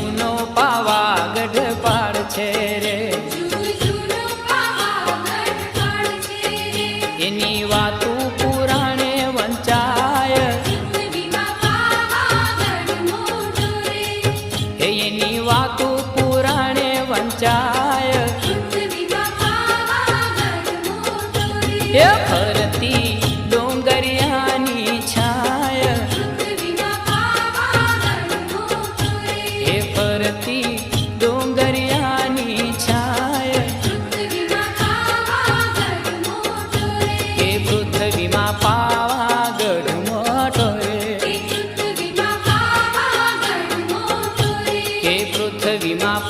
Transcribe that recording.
જૂનો પાવાગઢ પાડ છે રે, એની વાતું પુરાણે વંચાય, એની વાતું પુરાણે વંચાય, એ ફરતી ડોંગરિયાની છાય, એ ફરતી ડોંગરિયાની છાય, એ પૃથ્વીમાં પાવાગઢ મોટો રે, એ પૃથ્વીમાં